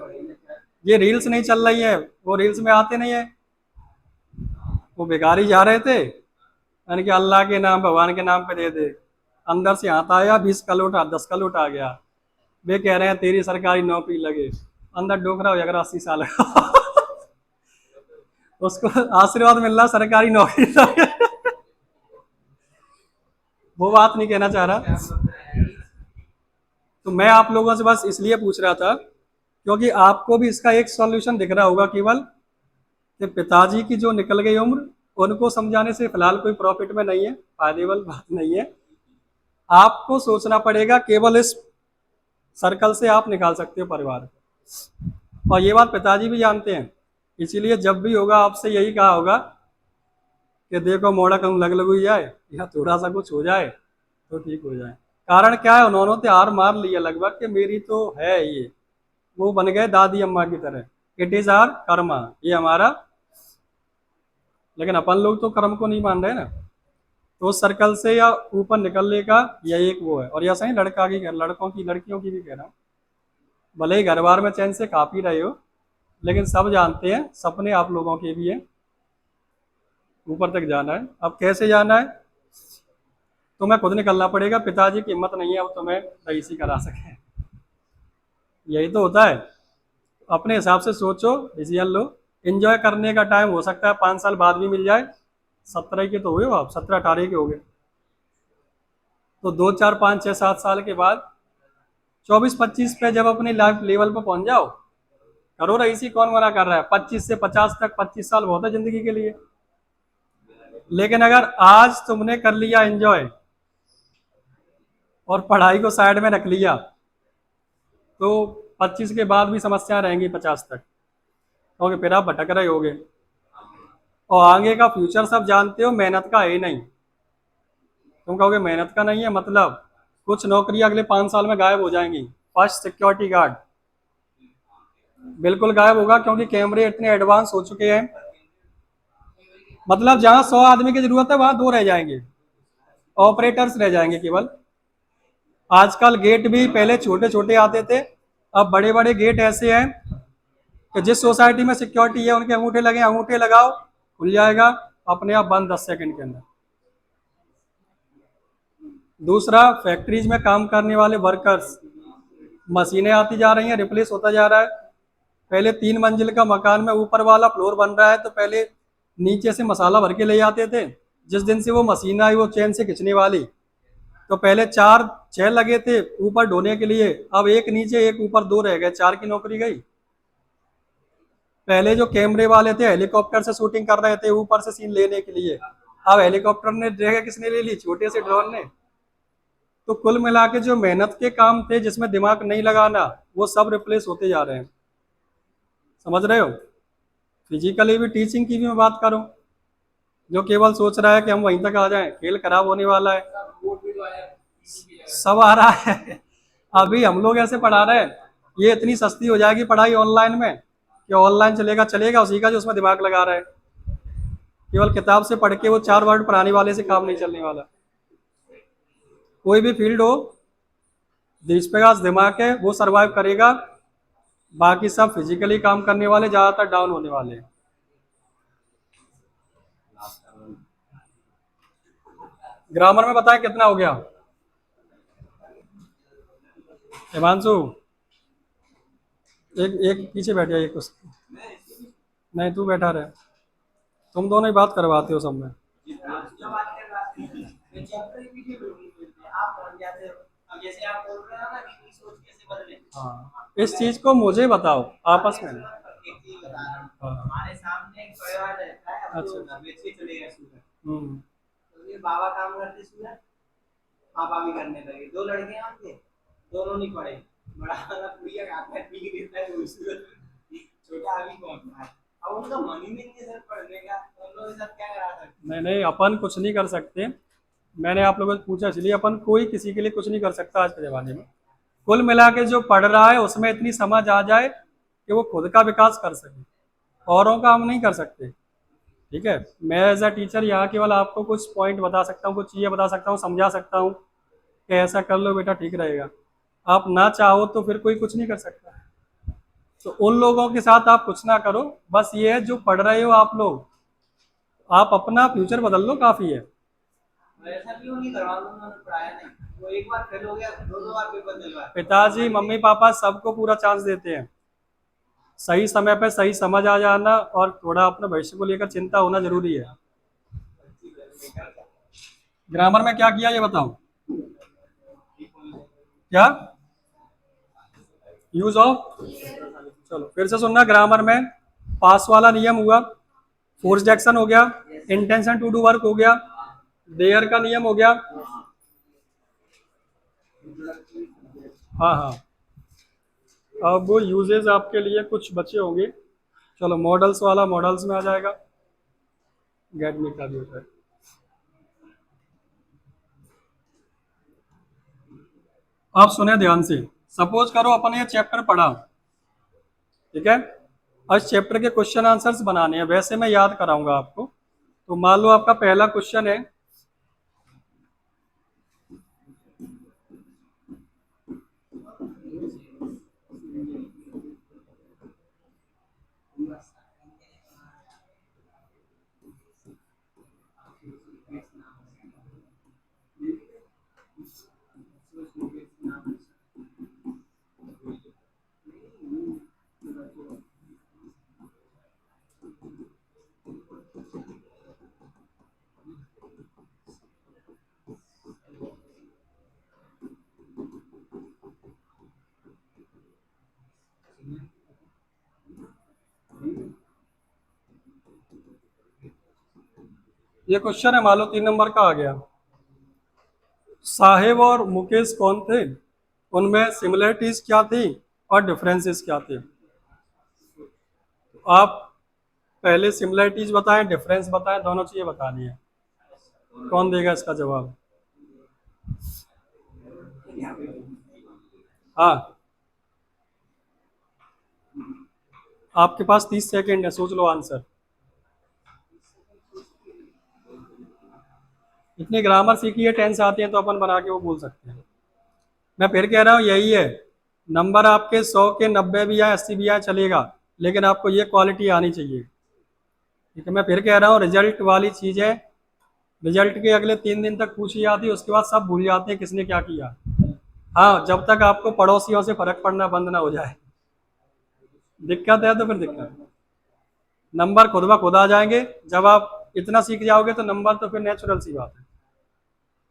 ये रील्स नहीं चल रही है, वो रील्स में आते नहीं है। वो भिखारी जा रहे थे, यानी कि अल्लाह के नाम भगवान के नाम पे दे दे, अंदर से हाथ आया 20 का लौटा 10 का लौटा आ गया। वे कह रहे हैं तेरी सरकारी नौकरी लगे, अंदर डोकरा हो जाएगा 80 साल का। उसको आशीर्वाद मिल रहा सरकारी नौकरी लगे। वो बात नहीं कहना चाह रहा। तो मैं आप लोगों से बस इसलिए पूछ रहा था क्योंकि आपको भी इसका एक सॉल्यूशन दिख रहा होगा केवल, कि पिताजी की जो निकल गई उम्र, उनको समझाने से फिलहाल कोई प्रॉफिट में नहीं है, फायदेमंद बात नहीं है। आपको सोचना पड़ेगा, केवल इस सर्कल से आप निकाल सकते हो परिवार को। और ये बात पिताजी भी जानते हैं, इसीलिए जब भी होगा आपसे यही कहा होगा कि देखो मोड़ा कम लग लगू जाए या थोड़ा सा कुछ हो जाए तो ठीक हो जाए। कारण क्या है, उन्होंने तो हार मार लिया लगभग कि मेरी तो है ये, वो बन गए दादी अम्मा की तरह। इट इज आर कर्मा, ये हमारा। लेकिन अपन लोग तो कर्म को नहीं मान रहे ना। तो उस सर्कल से या ऊपर निकलने का यह एक वो है। और या सही लड़का की, लड़कों की, लड़कियों की भी कह रहा हूँ, भले ही घर बार में चैन से खा पी रहे हो, लेकिन सब जानते हैं सपने आप लोगों के भी हैं। ऊपर तक जाना है। अब कैसे जाना है, तुम्हें खुद निकलना पड़ेगा, पिताजी की हिम्मत नहीं है अब तुम्हें रईसी करा सके। यही तो होता है। अपने हिसाब से सोचो, डिसीजन लो। एंजॉय करने का टाइम हो सकता है 5 साल बाद भी मिल जाए। 17 के तो हुए हो आप, 17-18 के हो गए, तो 2 4 5 6 7 साल के बाद 24 25 पे जब अपनी लाइफ लेवल पे पहुंच जाओ, करो रईसी, कौन मना कर रहा है। 25 से 50 तक 25 साल बहुत है जिंदगी के लिए। लेकिन अगर आज तुमने कर लिया एंजॉय और पढ़ाई को साइड में रख लिया, तो 25 के बाद भी समस्या रहेंगी 50 तक, क्योंकि फिर आप भटक रहे होगे। और आगे का फ्यूचर सब जानते हो, मेहनत का है ही नहीं। तुम कहोगे मेहनत का नहीं है, मतलब कुछ नौकरी अगले 5 साल में गायब हो जाएंगी। फर्स्ट सिक्योरिटी गार्ड बिल्कुल गायब होगा, क्योंकि कैमरे इतने एडवांस हो चुके हैं। मतलब जहां 100 आदमी की जरूरत है वहां 2 रह जाएंगे, ऑपरेटर्स रह जाएंगे केवल। आजकल गेट भी पहले छोटे छोटे आते थे, अब बड़े बड़े गेट ऐसे हैं कि जिस सोसाइटी में सिक्योरिटी है उनके अंगूठे लगे, अंगूठे लगाओ खुल जाएगा, अपने आप बंद 10 सेकंड के अंदर। दूसरा, फैक्ट्रीज में काम करने वाले वर्कर्स, मशीनें आती जा रही हैं, रिप्लेस होता जा रहा है। पहले 3 मंजिल का मकान में ऊपर वाला फ्लोर बन रहा है, तो पहले नीचे से मसाला भर के ले जाते थे। जिस दिन से वो मशीन आई वो चैन से खींचने वाली, तो पहले 4 6 लगे थे ऊपर ढोने के लिए, अब एक नीचे एक ऊपर 2 रह गए, 4 की नौकरी गई। पहले जो कैमरे वाले थे हेलीकॉप्टर से शूटिंग कर रहे थे ऊपर से सीन लेने के लिए, अब हेलीकॉप्टर ने जगह किसने ले ली, छोटे से ड्रोन ने। तो कुल मिला के जो मेहनत के काम थे जिसमें दिमाग नहीं लगाना, वो सब रिप्लेस होते जा रहे हैं। समझ रहे हो। फिजिकली भी, टीचिंग की भी मैं बात करूं, जो केवल सोच रहा है कि हम वहीं तक आ जाएं, खेल खराब होने वाला है। सब आ रहा है। अभी हम लोग ऐसे पढ़ा रहे हैं, ये इतनी सस्ती हो जाएगी पढ़ाई ऑनलाइन में कि ऑनलाइन चलेगा चलेगा उसी का जो उसमें दिमाग लगा रहा है। केवल किताब से पढ़ के वो 4 वर्ड पढ़ाने वाले से काम नहीं चलने वाला। कोई भी फील्ड हो, जिस पे पास दिमाग है वो सरवाइव करेगा, बाकी सब फिजिकली काम करने वाले ज्यादातर डाउन होने वाले हैं। ग्रामर में बताएं कितना हो गया हिमांशु। एक एक पीछे बैठ जाइए कुछ, नहीं तू बैठा रहे, तुम दोनों ही बात करवाते हो सब में। हाँ, इस चीज को मुझे बताओ आपस में। हाँ। अच्छा। हम्म। बाबा काम करते सूरत, पापा भी करने लगे, दो लड़के हैं उनके, दोनों नहीं पढ़े। बड़ा वाला पुड़िया खाता है, पी के देता है वो सूरत, छोटा अभी कौन है। अब उनका मन ही नहीं है सर पढ़ने का, तो उन लोगों के साथ क्या करा सकते। नहीं नहीं, अपन कुछ नहीं कर सकते। मैंने आप लोगों से पूछा इसलिए, अपन कोई किसी के लिए कुछ नहीं कर सकता आज के ज़माने में। कुल मिला के जो पढ़ रहा है उसमें इतनी समझ आ जाए कि वो खुद का विकास कर सके, औरों का हम नहीं कर सकते। ठीक है, मैं एज अ टीचर यहाँ केवल आपको कुछ पॉइंट बता सकता हूँ, कुछ चीज़ें बता सकता हूँ, समझा सकता हूँ कि ऐसा कर लो बेटा ठीक रहेगा। आप ना चाहो तो फिर कोई कुछ नहीं कर सकता। तो उन लोगों के साथ आप कुछ ना करो, बस ये है जो पढ़ रहे हो आप लोग, आप अपना फ्यूचर बदल लो, काफ़ी है। ऐसा क्यों नहीं करवा, उन्होंने पढ़ाया नहीं, वो एक बार फेल हो गया, दो दो बार पेपर दिलवा। पिताजी मम्मी पापा सबको पूरा चांस देते हैं, सही समय पे सही समझ आ जाना और थोड़ा अपने भविष्य को लेकर चिंता होना जरूरी है। ग्रामर में क्या किया ये बताओ। क्या यूज ऑफ, चलो फिर से सुनना। ग्रामर में पास वाला नियम हुआ, फोर्स्ड एक्शन हो गया, इंटेंशन टू डू वर्क हो गया, देयर का नियम हो गया। हाँ हाँ, अब वो यूजेस आपके लिए कुछ बचे होंगे। चलो मॉडल्स वाला मॉडल्स में आ जाएगा, गेट मी का भी होता है। आप सुने ध्यान से, सपोज करो अपन ये चैप्टर पढ़ा, ठीक है, और इस चैप्टर के क्वेश्चन आंसर्स बनाने हैं, वैसे मैं याद कराऊंगा आपको। तो मान लो आपका पहला क्वेश्चन है, ये क्वेश्चन है, मान लो 3 नंबर का आ गया। साहिब और मुकेश कौन थे, उनमें सिमिलरिटीज क्या थी और डिफरेंसेस क्या थे। तो आप पहले सिमिलरिटीज बताएं, डिफरेंस बताएं, दोनों चीजें बता दिए। कौन देगा इसका जवाब? हाँ, आपके पास 30 सेकेंड है, सोच लो आंसर। इतनी ग्रामर सीखी है, टेंस आती है तो अपन बना के वो बोल सकते हैं। मैं फिर कह रहा हूँ यही है, नंबर आपके 100 के 90 भी आए 80 भी आए चलेगा, लेकिन आपको ये क्वालिटी आनी चाहिए। ठीक है, मैं फिर कह रहा हूँ रिजल्ट वाली चीज़ है, रिजल्ट के अगले 3 दिन तक पूछी जाती है, उसके बाद सब भूल जाते हैं किसने क्या किया। हाँ, जब तक आपको पड़ोसियों से फर्क पड़ना बंद ना हो जाए। दिक्कत है तो फिर दिक्कत, नंबर खुद ब खुद आ जाएंगे। जब आप इतना सीख जाओगे तो नंबर तो फिर नेचुरल सी बात है।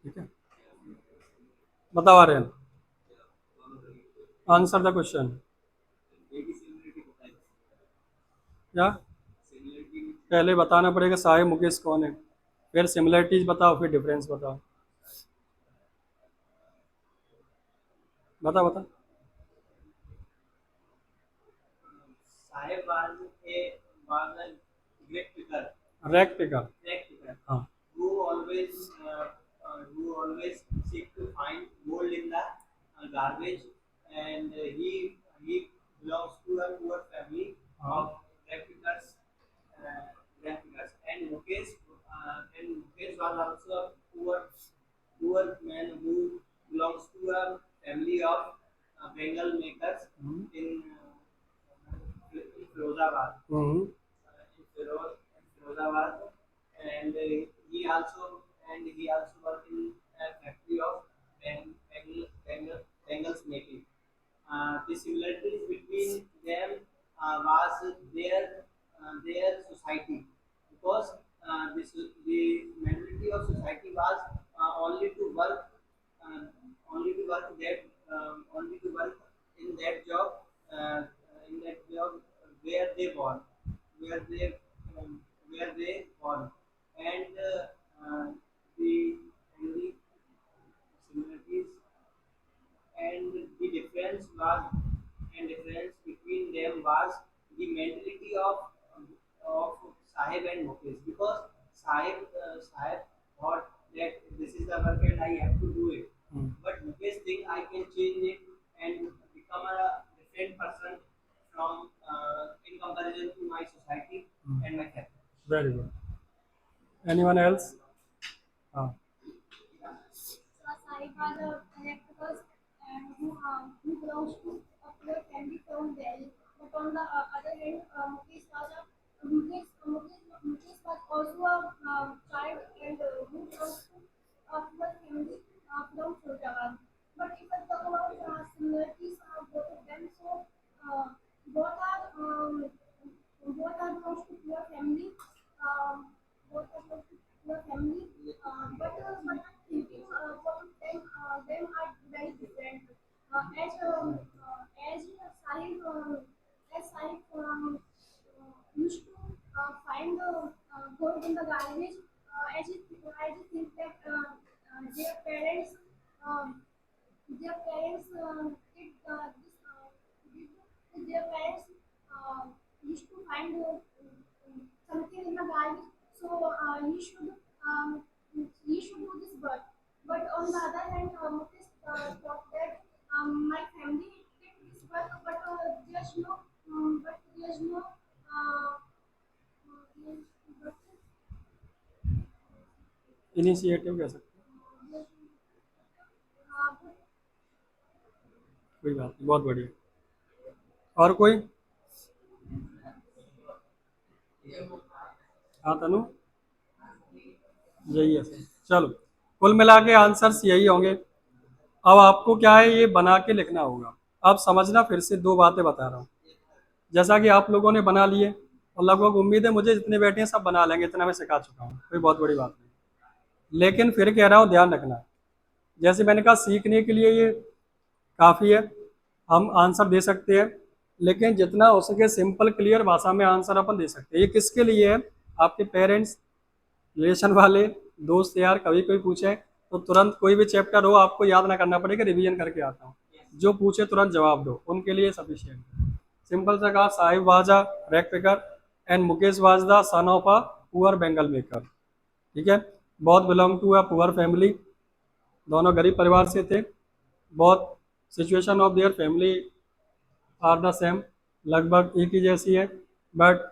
ठीक है, बताओ आर्यन, आंसर द क्वेश्चन। क्या? पहले बताना पड़ेगा साहिब मुकेश कौन है, फिर सिमिलरिटीज बताओ, फिर डिफरेंस बताओ। बता बता। Sahib was a great figure, rack पे का। great figure, हाँ। who always who always seek to find gold in the garbage, and he belongs to a poor family of graphics, and Mukesh was also a poor man who belongs to a family of Bengal makers in Firozabad. Hmm. Firozabad, and he also he also worked in a factory of bangles making. The similarities between them was their society, because the mentality of society was only to work uh, only to work in that job uh, where they born where they where they born, and the and the similarities and the difference between them was the mentality of Sahib and Mukesh, because Sahib thought that this is the work and I have to do it, but Mukesh think I can change it and become a different person from in comparison to my society and my family. Very good, anyone else? हाँ। Sahib was a activist and who belongs to a poor family from Delhi. But on the other hand, Mukesh was also a child and who belongs to a poor family from Firozabad. But if I talk about similarities of both of them, so both are belongs to poor family. Both are belongs to poor family. But thinking them are very different. As Sahib used to find gold in the garbage, as he thinks that their parents um, did this their parents used to find something in the garbage, so he should do this work. But on the other hand, Mukesh thought that my family did this work, but there's no but initiative कह सकते हैं। but कोई बात नहीं, बहुत बढ़िया। और कोई? हाँ तनु, यही है सर। चलो, कुल मिला के आंसर्स यही होंगे। अब आपको क्या है, ये बना के लिखना होगा। अब समझना, फिर से 2 बातें बता रहा हूँ। जैसा कि आप लोगों ने बना लिए, और लगभग उम्मीद है मुझे जितने बैठे हैं सब बना लेंगे, इतना मैं सिखा चुका हूँ, कोई बहुत बड़ी बात नहीं। लेकिन फिर कह रहा हूँ ध्यान रखना, जैसे मैंने कहा सीखने के लिए ये काफ़ी है, हम आंसर दे सकते हैं, लेकिन जितना हो सके सिंपल क्लियर भाषा में आंसर अपन दे सकते हैं। ये किसके लिए है? आपके पेरेंट्स रिलेशन वाले दोस्त यार कभी कोई पूछे तो तुरंत, कोई भी चैप्टर हो आपको याद ना करना पड़ेगा, रिवीजन करके आता हूँ, जो पूछे तुरंत जवाब दो, उनके लिए सफिशियंट है। सिंपल सा कहा, Saheb was a rag picker and Mukesh was the son of a poor bangle maker. ठीक है, both belong to a poor family, दोनों गरीब परिवार से थे। Both situation of their family are the same, लगभग एक ही जैसी है। But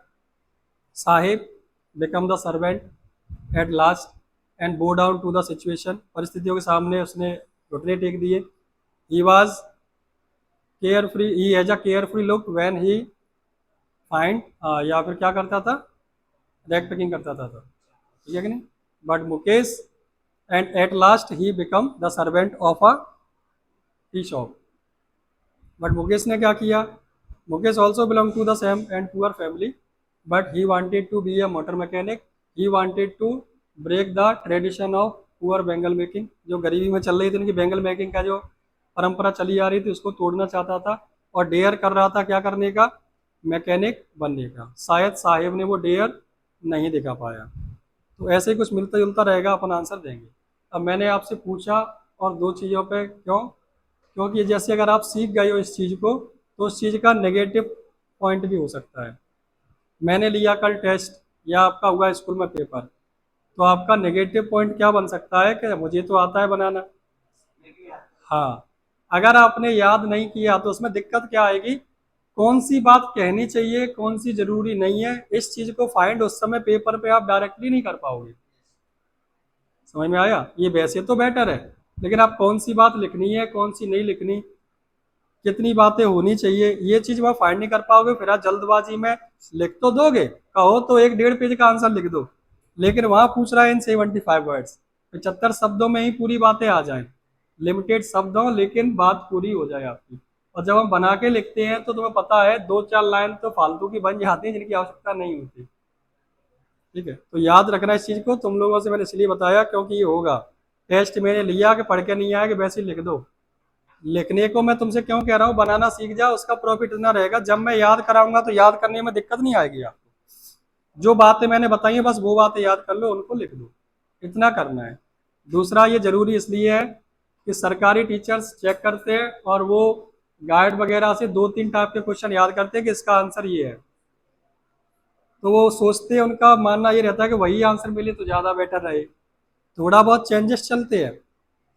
Saheb become the servant at last and bow down to the situation, परिस्थितियों के सामने उसने घुटने टेक दिए। He was carefree, he has a care free look when he find, या फिर क्या करता था, रैक पिकिंग करता था, तो ठीक है कि नहीं। But Mukesh and at last he become the servant of a tea shop. But Mukesh ने क्या किया, Mukesh also belong to the same and poor family, but he wanted to be a motor mechanic, he wanted to break the tradition of poor bangle making, जो गरीबी में चल रही थी उनकी बेंगल मेकिंग का जो परंपरा चली आ रही थी उसको तोड़ना चाहता था, और डेयर कर रहा था क्या करने का, मैकेनिक बनने का। शायद साहिब ने वो डेयर नहीं दिखा पाया। तो ऐसे ही कुछ मिलता जुलता रहेगा, अपन आंसर देंगे। अब मैंने आपसे पूछा और दो चीज़ों पे क्यों, क्योंकि जैसे अगर आप सीख गए हो इस चीज़ को तो उस चीज़ का नेगेटिव पॉइंट भी हो सकता है। मैंने लिया कल टेस्ट या आपका हुआ स्कूल में पेपर, तो आपका नेगेटिव पॉइंट क्या बन सकता है कि मुझे तो आता है बनाना। हाँ, अगर आपने याद नहीं किया तो उसमें दिक्कत क्या आएगी, कौन सी बात कहनी चाहिए कौन सी जरूरी नहीं है, इस चीज़ को फाइंड उस समय पेपर पे आप डायरेक्टली नहीं कर पाओगे। समझ में आया, ये वैसे तो बेटर है, लेकिन आप कौन सी बात लिखनी है कौन सी नहीं लिखनी, कितनी बातें होनी चाहिए, ये चीज वह फाइंड नहीं कर पाओगे। फिर आप जल्दबाजी में लिख तो दोगे, कहो तो 1-1.5 पेज का आंसर लिख दो, लेकिन वहां पूछ रहा है इन 75 वर्ड्स, 75 शब्दों में ही पूरी बातें आ जाएं, लिमिटेड शब्द हो लेकिन बात पूरी हो जाए आपकी। और जब हम बना के लिखते हैं तो तुम्हें पता है 2-4 लाइन तो फालतू की बन जाती है जिनकी आवश्यकता नहीं होती। ठीक है, तो याद रखना इस चीज को, तुम लोगों से मैंने इसलिए बताया क्योंकि ये होगा। टेस्ट मैंने लिया कि पढ़ के नहीं आया कि वैसे ही लिख दो, लिखने को मैं तुमसे क्यों कह रहा हूँ, बनाना सीख जाओ, उसका प्रॉफिट इतना रहेगा, जब मैं याद कराऊंगा तो याद करने में दिक्कत नहीं आएगी आपको। जो बातें मैंने बताई हैं बस वो बातें याद कर लो, उनको लिख दो, इतना करना है। दूसरा ये जरूरी इसलिए है कि सरकारी टीचर्स चेक करते हैं और वो गाइड वगैरह से 2-3 टाइप के क्वेश्चन याद करते हैं कि इसका आंसर ये है, तो वो सोचते हैं, उनका मानना ये रहता है कि वही आंसर मिले तो ज़्यादा बेटर रहे। थोड़ा बहुत चेंजेस चलते हैं,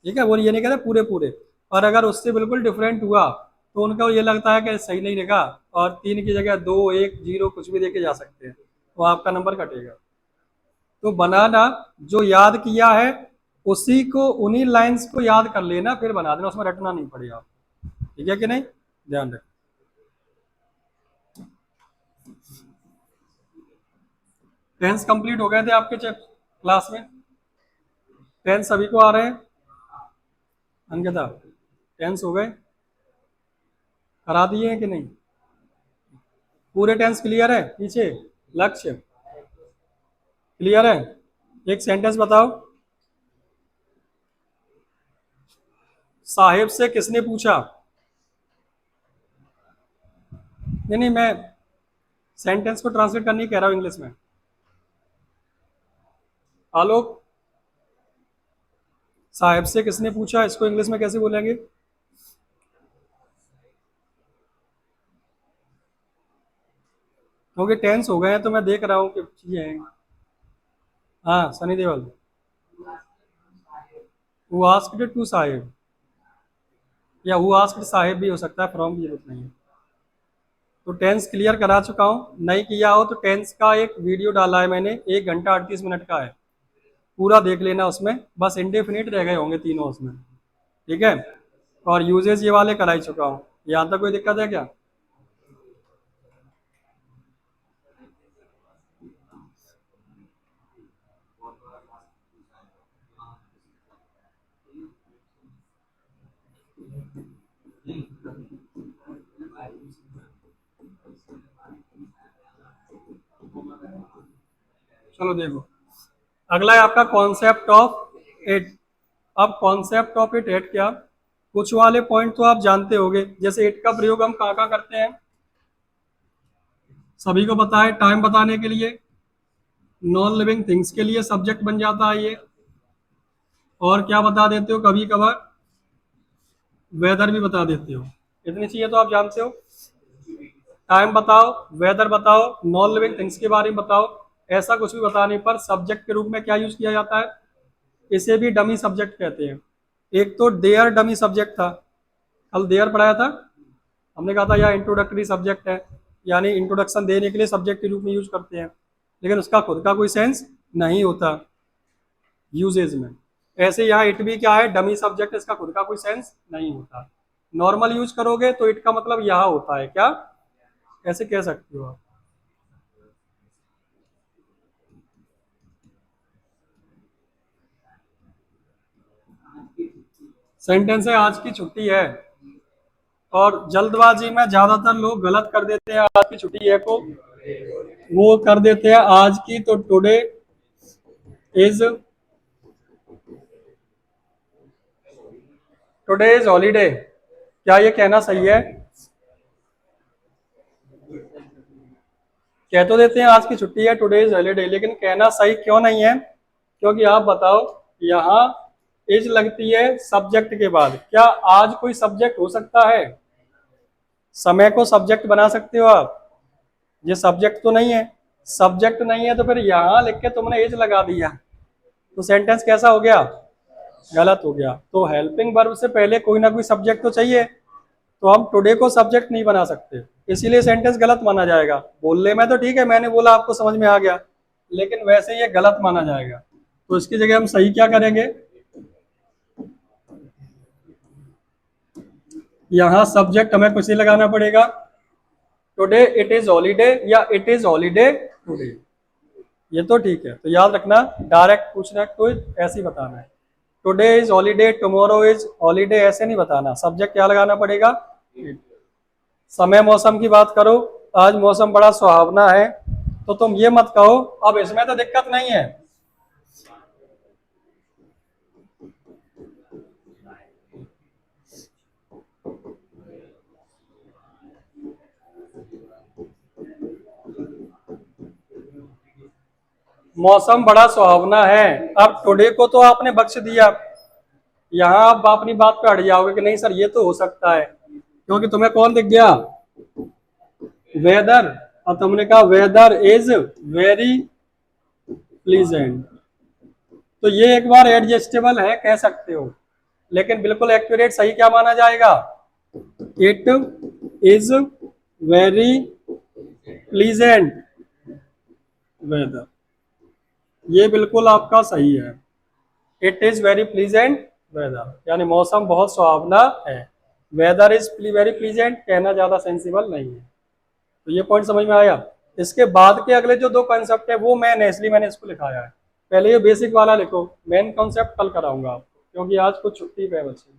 ठीक है, वो ये नहीं कहते पूरे पूरे, और अगर उससे बिल्कुल डिफरेंट हुआ तो उनका ये लगता है कि सही नहीं लिखा, और 3 की जगह 2, 1, 0 कुछ भी देके जा सकते हैं, तो आपका नंबर कटेगा। तो बनाना, जो याद किया है उसी को, उन्हीं लाइंस को याद कर लेना, फिर बना देना, उसमें रटना नहीं पड़ेगा आपको। ठीक है कि नहीं, ध्यान रख। टेंस कंप्लीट हो गए थे आपके क्लास में, टेंस सभी को आ रहे हैं अंकिता, टेंस हो गए, करा दिए हैं कि नहीं, पूरे टेंस क्लियर है, पीछे लक्ष्य क्लियर है। एक सेंटेंस बताओ, साहिब से किसने पूछा, नहीं नहीं मैं सेंटेंस को ट्रांसलेट करने कह रहा हूं इंग्लिश में। आलोक, साहिब से किसने पूछा, इसको इंग्लिश में कैसे बोलेंगे, क्योंकि टेंस हो गए हैं तो मैं देख रहा हूँ कि चीजें हैं। हाँ सनी देवल, हु आस्क्ड टू साहिब, या हु आस्क्ड साहिब भी हो सकता है, फ्रॉम की जरूरत नहीं है। तो टेंस क्लियर करा चुका हूँ, नहीं किया हो तो टेंस का एक वीडियो डाला है मैंने, 1 घंटा 38 मिनट का है, पूरा देख लेना, उसमें बस इंडेफिनिट रह गए होंगे तीनों उसमें। ठीक है, और यूजेज ये वाले कराई चुका हूँ, यहाँ तक कोई दिक्कत है क्या। चलो देखो, अगला है आपका कॉन्सेप्ट ऑफ एट। अब कॉन्सेप्ट ऑफ एट क्या, कुछ वाले पॉइंट तो आप जानते होंगे, जैसे एट का प्रयोग हम कहाँ कहाँ करते हैं, सभी को पता है, टाइम बताने के लिए, नॉन लिविंग थिंग्स के लिए सब्जेक्ट बन जाता है ये। और क्या बता देते हो कभी कभार, वेदर भी बता देते हो। इतनी चीजें तो आप जानते हो। टाइम बताओ, वेदर बताओ, नॉन लिविंग थिंग्स के बारे में बताओ, ऐसा कुछ भी बताने पर सब्जेक्ट के रूप में क्या यूज किया जाता है? इसे भी डमी सब्जेक्ट कहते हैं। एक तो देयर डमी सब्जेक्ट था, कल देयर पढ़ाया था, हमने कहा था यह इंट्रोडक्टरी सब्जेक्ट है, यानी इंट्रोडक्शन देने के लिए सब्जेक्ट के रूप में यूज करते हैं, लेकिन उसका खुद का कोई सेंस नहीं होता यूजेज में। ऐसे यहाँ इट भी क्या है, डमी सब्जेक्ट, इसका खुद का कोई सेंस नहीं होता। नॉर्मल यूज करोगे तो इट का मतलब यहाँ होता है क्या, ऐसे कह सकते हो आप। सेंटेंस है आज की छुट्टी है, और जल्दबाजी में ज्यादातर लोग गलत कर देते हैं आज की छुट्टी है को, वो कर देते हैं आज की, तो today is, today is holiday, क्या ये कहना सही है? कह तो देते हैं आज की छुट्टी है, टुडे इज हॉलीडे, लेकिन कहना सही क्यों नहीं है? क्योंकि आप बताओ, यहाँ इज लगती है सब्जेक्ट के बाद, क्या आज कोई सब्जेक्ट हो सकता है? समय को सब्जेक्ट बना सकते हो आप? ये सब्जेक्ट तो नहीं है, सब्जेक्ट नहीं है तो फिर यहाँ लिख के तुमने एज लगा दिया, तो सेंटेंस कैसा हो गया? गलत हो गया। तो हेल्पिंग वर्ब से पहले कोई ना कोई सब्जेक्ट तो चाहिए, तो हम टुडे को सब्जेक्ट नहीं बना सकते, इसीलिए सेंटेंस गलत माना जाएगा। बोलने में तो ठीक है, मैंने बोला आपको समझ में आ गया, लेकिन वैसे ये गलत माना जाएगा। तो इसकी जगह हम सही क्या करेंगे, यहाँ सब्जेक्ट हमें कुछ ही लगाना पड़ेगा, टुडे इट इज हॉलीडे या इट इज हॉलीडे टुडे, ये तो ठीक है। तो याद रखना, डायरेक्ट पूछना कोई ऐसे ही बताना है, today is holiday, tomorrow is holiday, ऐसे नहीं बताना, सब्जेक्ट क्या लगाना पड़ेगा? समय मौसम की बात करो, आज मौसम बड़ा सुहावना है, तो तुम ये मत कहो अब इसमें तो दिक्कत नहीं है, मौसम बड़ा सुहावना है। अब टुडे को तो आपने बख्श दिया, यहाँ आप अपनी बात पे अड़ जाओगे कि नहीं सर ये तो हो सकता है, क्योंकि तुम्हें कौन दिख गया? वेदर, और तुमने कहा वेदर इज वेरी प्लीजेंट, तो ये एक बार एडजस्टेबल है कह सकते हो, लेकिन बिल्कुल एक्यूरेट सही क्या माना जाएगा? It is very pleasant weather, ये बिल्कुल आपका सही है। It is very pleasant weather, यानी मौसम बहुत सुहावना है। वेदर इज वेरी प्लीजेंट कहना ज्यादा सेंसिबल नहीं है। तो ये पॉइंट समझ में आया। इसके बाद के अगले जो दो कॉन्सेप्ट है वो मैंने, इसलिए मैंने इसको लिखाया है। पहले ये बेसिक वाला लिखो, मेन कॉन्सेप्ट कल कराऊंगा आपको, क्योंकि आज कुछ छुट्टी पे है बच्चे।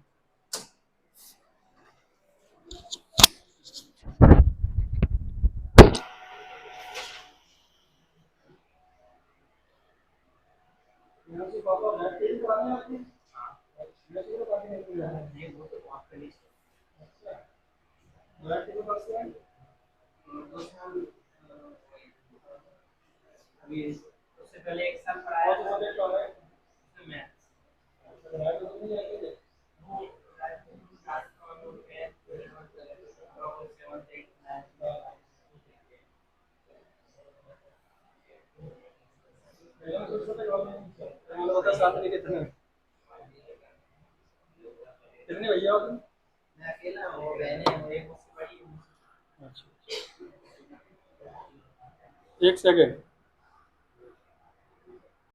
अभी उससे पहले एक साल पढ़ाया था मैथ्स। कितने भैया हो तुम? मैं अकेला हूँ, वो बहनें हैं, एक मुझसे बड़ी है। अच्छा, एक सेकेंड।